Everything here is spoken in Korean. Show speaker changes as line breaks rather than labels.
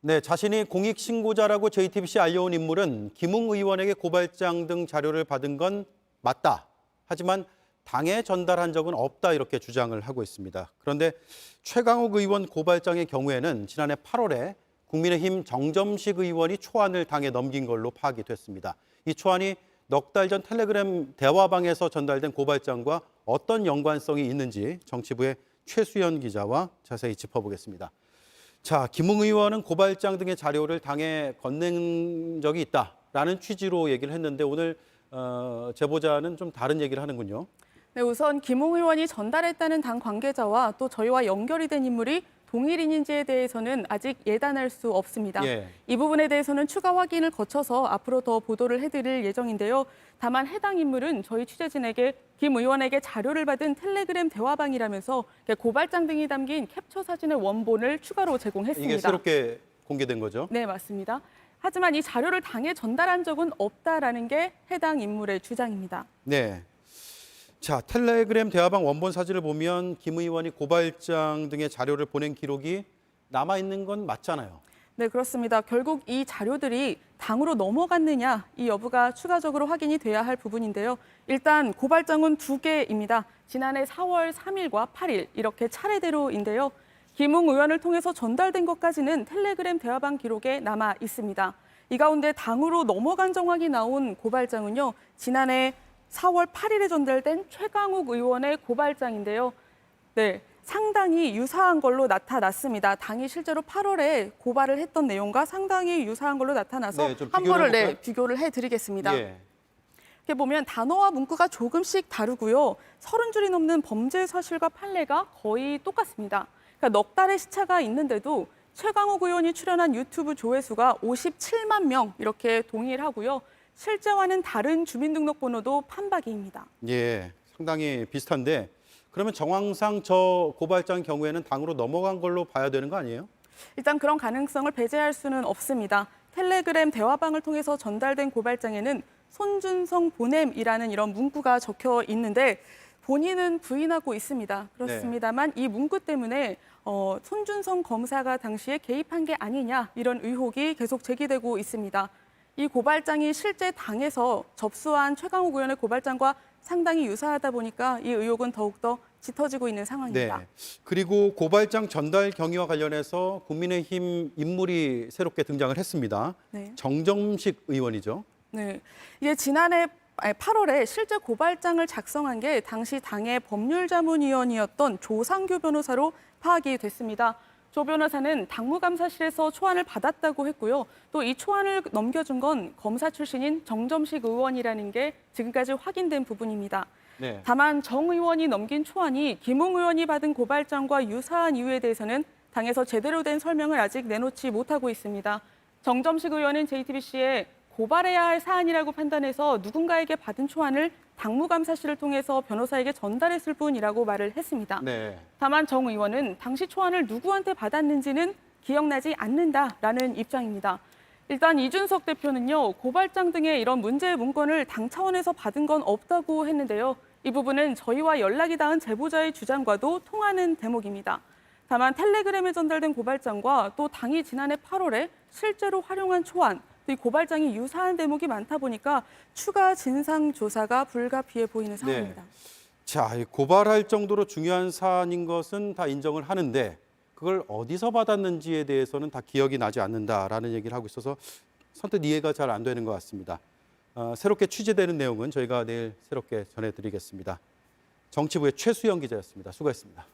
네, 자신이 공익신고자라고 JTBC 알려온 인물은 김웅 의원에게 고발장 등 자료를 받은 건 맞다. 하지만 당에 전달한 적은 없다 이렇게 주장을 하고 있습니다. 그런데 최강욱 의원 고발장의 경우에는 지난해 8월에 국민의힘 정점식 의원이 초안을 당에 넘긴 걸로 파악이 됐습니다. 이 초안이 넉 달 전 텔레그램 대화방에서 전달된 고발장과 어떤 연관성이 있는지 정치부의 최수연 기자와 자세히 짚어보겠습니다. 자, 김웅 의원은 고발장 등의 자료를 당에 건넨 적이 있다라는 취지로 얘기를 했는데 오늘 제보자는 좀 다른 얘기를 하는군요.
네, 우선 김웅 의원이 전달했다는 당 관계자와 또 저희와 연결이 된 인물이 동일인인지에 대해서는 아직 예단할 수 없습니다.
예.
이 부분에 대해서는 추가 확인을 거쳐서 앞으로 더 보도를 해드릴 예정인데요. 다만 해당 인물은 저희 취재진에게 김 의원에게 자료를 받은 텔레그램 대화방이라면서 고발장 등이 담긴 캡처 사진의 원본을 추가로 제공했습니다.
이게 새롭게 공개된 거죠?
네, 맞습니다. 하지만 이 자료를 당에 전달한 적은 없다라는 게 해당 인물의 주장입니다.
네. 자, 텔레그램 대화방 원본 사진을 보면 김 의원이 고발장 등의 자료를 보낸 기록이 남아있는 건 맞잖아요.
네, 그렇습니다. 결국 이 자료들이 당으로 넘어갔느냐, 이 여부가 추가적으로 확인이 돼야 할 부분인데요. 일단 고발장은 2개입니다. 지난해 4월 3일과 8일 이렇게 차례대로인데요. 김웅 의원을 통해서 전달된 것까지는 텔레그램 대화방 기록에 남아 있습니다. 이 가운데 당으로 넘어간 정황이 나온 고발장은요. 지난해 4월 8일에 전달된 최강욱 의원의 고발장인데요. 네, 상당히 유사한 걸로 나타났습니다. 당이 실제로 8월에 고발을 했던 내용과 상당히 유사한 걸로 나타나서
네, 좀
한번을 비교를 해드리겠습니다.
예.
이렇게 보면 단어와 문구가 조금씩 다르고요. 30줄이 넘는 범죄 사실과 판례가 거의 똑같습니다. 그러니까 넉 달의 시차가 있는데도 최강욱 의원이 출연한 유튜브 조회수가 57만 명 이렇게 동일하고요. 실제와는 다른 주민등록번호도 판박이입니다.
예, 상당히 비슷한데 그러면 정황상 저 고발장 경우에는 당으로 넘어간 걸로 봐야 되는 거 아니에요?
일단 그런 가능성을 배제할 수는 없습니다. 텔레그램 대화방을 통해서 전달된 고발장에는 손준성 보냄이라는 이런 문구가 적혀 있는데 본인은 부인하고 있습니다. 그렇습니다만 이 문구 때문에 손준성 검사가 당시에 개입한 게 아니냐 이런 의혹이 계속 제기되고 있습니다. 이 고발장이 실제 당에서 접수한 최강욱 의원의 고발장과 상당히 유사하다 보니까 이 의혹은 더욱더 짙어지고 있는 상황입니다.
네. 그리고 고발장 전달 경위와 관련해서 국민의힘 인물이 새롭게 등장을 했습니다.
네.
정점식 의원이죠.
네, 이게 지난해 8월에 실제 고발장을 작성한 게 당시 당의 법률자문위원이었던 조상규 변호사로 파악이 됐습니다. 조 변호사는 당무감사실에서 초안을 받았다고 했고요. 또 이 초안을 넘겨준 건 검사 출신인 정점식 의원이라는 게 지금까지 확인된 부분입니다.
네.
다만 정 의원이 넘긴 초안이 김웅 의원이 받은 고발장과 유사한 이유에 대해서는 당에서 제대로 된 설명을 아직 내놓지 못하고 있습니다. 정점식 의원은 JTBC에 고발해야 할 사안이라고 판단해서 누군가에게 받은 초안을 당무감사실을 통해서 변호사에게 전달했을 뿐이라고 말을 했습니다.
네.
다만 정 의원은 당시 초안을 누구한테 받았는지는 기억나지 않는다라는 입장입니다. 일단 이준석 대표는요, 고발장 등의 이런 문제의 문건을 당 차원에서 받은 건 없다고 했는데요. 이 부분은 저희와 연락이 닿은 제보자의 주장과도 통하는 대목입니다. 다만 텔레그램에 전달된 고발장과 또 당이 지난해 8월에 실제로 활용한 초안, 이 고발장이 유사한 대목이 많다 보니까 추가 진상 조사가 불가피해 보이는 상황입니다.
네. 자, 고발할 정도로 중요한 사안인 것은 다 인정을 하는데 그걸 어디서 받았는지에 대해서는 다 기억이 나지 않는다라는 얘기를 하고 있어서 선뜻 이해가 잘 안 되는 것 같습니다. 새롭게 취재되는 내용은 저희가 내일 새롭게 전해드리겠습니다. 정치부의 최수영 기자였습니다. 수고했습니다.